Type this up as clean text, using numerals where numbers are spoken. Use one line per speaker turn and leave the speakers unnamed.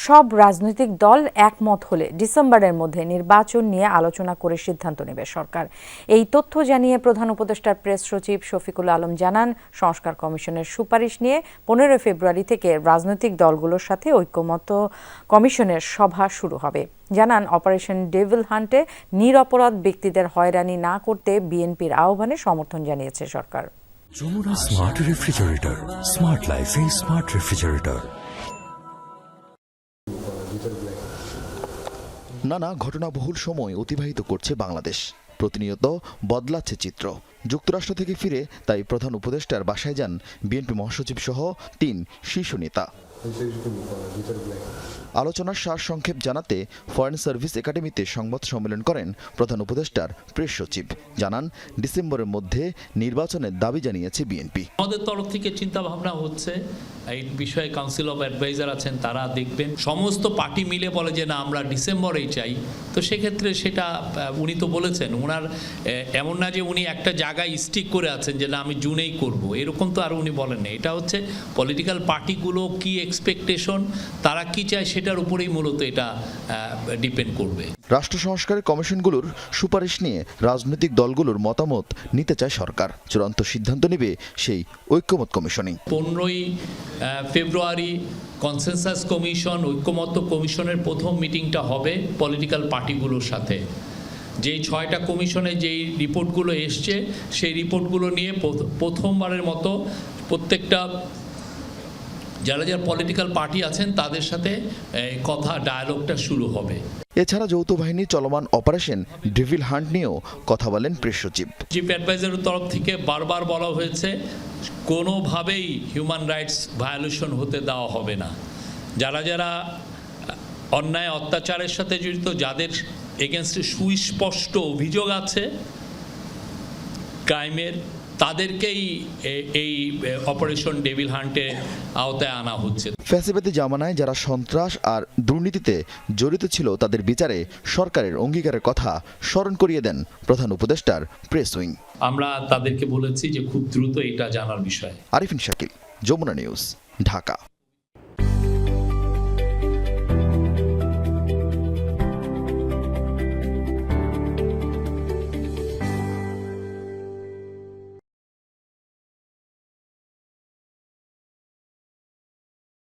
সব রাজনৈতিক দল একমত হলে ডিসেম্বরের মধ্যে নির্বাচন নিয়ে আলোচনা করে সিদ্ধান্ত নেবে সরকার। এই তথ্য জানিয়ে প্রধান উপদেষ্টার প্রেস সচিব শফিকুল আলম জানান, সংস্কার কমিশনের সুপারিশ নিয়ে 15 ফেব্রুয়ারি থেকে রাজনৈতিক দলগুলোর সাথে ঐকমত্য কমিশনের সভা শুরু হবে। জানান, অপারেশন ডেভিল হান্টে নিরপরাধ ব্যক্তিদের হয়রানি না করতে বিএনপির আহ্বানে সমর্থন জানিয়েছে সরকার।
যমুনা স্মার্ট রেফ্রিজারেটর, স্মার্ট লাইফে স্মার্ট রেফ্রিজারেটর।
নানা ঘটনাবহুল সময় অতিবাহিত করছে বাংলাদেশ। প্রতিনিয়ত বদলাচ্ছে চিত্র। যুক্তরাষ্ট্র থেকে ফিরে তাই প্রধান উপদেষ্টার বাসায় যান বিএনপি মহাসচিব সহ 3 শীর্ষ নেতা। আলোচনার সারসংক্ষেপ জানাতে ফরেন সার্ভিস একাডেমিতে সংবাদ সম্মেলন করেন প্রধান উপদেষ্টার প্রেস সচিব। জানান, ডিসেম্বরের মধ্যে নির্বাচনের দাবি জানিয়েছে বিএনপি।
আমাদের তরফ থেকে চিন্তা ভাবনা হচ্ছে, এই বিষয়ে কাউন্সিল অফ অ্যাডভাইজার আছেন, তারা দেখবেন। সমস্ত পার্টি মিলে বলে যে না, আমরা ডিসেম্বরেই চাই, তো সেক্ষেত্রে সেটা উনি তো বলেছেন, ওনার এমন না যে উনি একটা জায়গায় স্টিক করে আছেন যে না আমি জুনেই করব, এরকম তো আর উনি বলেন না। এটা হচ্ছে পলিটিক্যাল পার্টিগুলো কি এক্সপেকটেশন, তারা কি চায় সেটার উপরেই মূলত এটা ডিপেন্ড করবে।
রাষ্ট্র সংস্কারের কমিশনগুলোর সুপারিশ নিয়ে রাজনৈতিক দলগুলোর মতামত নিতে চায় সরকার। চূড়ান্ত সিদ্ধান্ত নেবে সেই ঐকমত্য কমিশনই।
15 ফেব্রুয়ারি কনসেনসাস কমিশন, ঐকমত্য কমিশনের প্রথম মিটিংটা হবে পলিটিক্যাল পার্টিগুলোর সাথে। যেই 6টা কমিশনে যেই রিপোর্টগুলো এসছে, সেই রিপোর্টগুলো নিয়ে প্রথমবারের মতো প্রত্যেকটা যারা যারা পলিটিক্যাল পার্টি আছেন তাদের সাথে কথা ডায়ালগটা শুরু হবে।
এছাড়া যৌথ বাহিনীর চলমান অপারেশন ডেভিল হান্ট নিয়েও কথা বলেন প্রেস সচিব।
চিফ অ্যাডভাইজারের তরফ থেকে বারবার বলা হয়েছে, কোনোভাবেই হিউম্যান রাইটস ভায়োলেশন হতে দেওয়া হবে না। যারা যারা অন্যায় অত্যাচারের সাথে জড়িত, যাদের এগেনস্টে সুস্পষ্ট অভিযোগ আছে ক্রাইমের, তাদেরকেই এই অপারেশন ডেভিল হান্টে আওতায় আনা হচ্ছে।
ফ্যাসিবাদী জামানায় যারা সন্ত্রাস আর দুর্নীতিতে জড়িত ছিল তাদের বিচারে সরকারের অঙ্গীকারের কথা স্মরণ করিয়ে দেন প্রধান উপদেষ্টার প্রেস উইং।
আমরা তাদেরকে বলেছি যে খুব দ্রুত এটা জানার বিষয়।
আরিফিন শাকিল, যমুনা নিউজ, ঢাকা।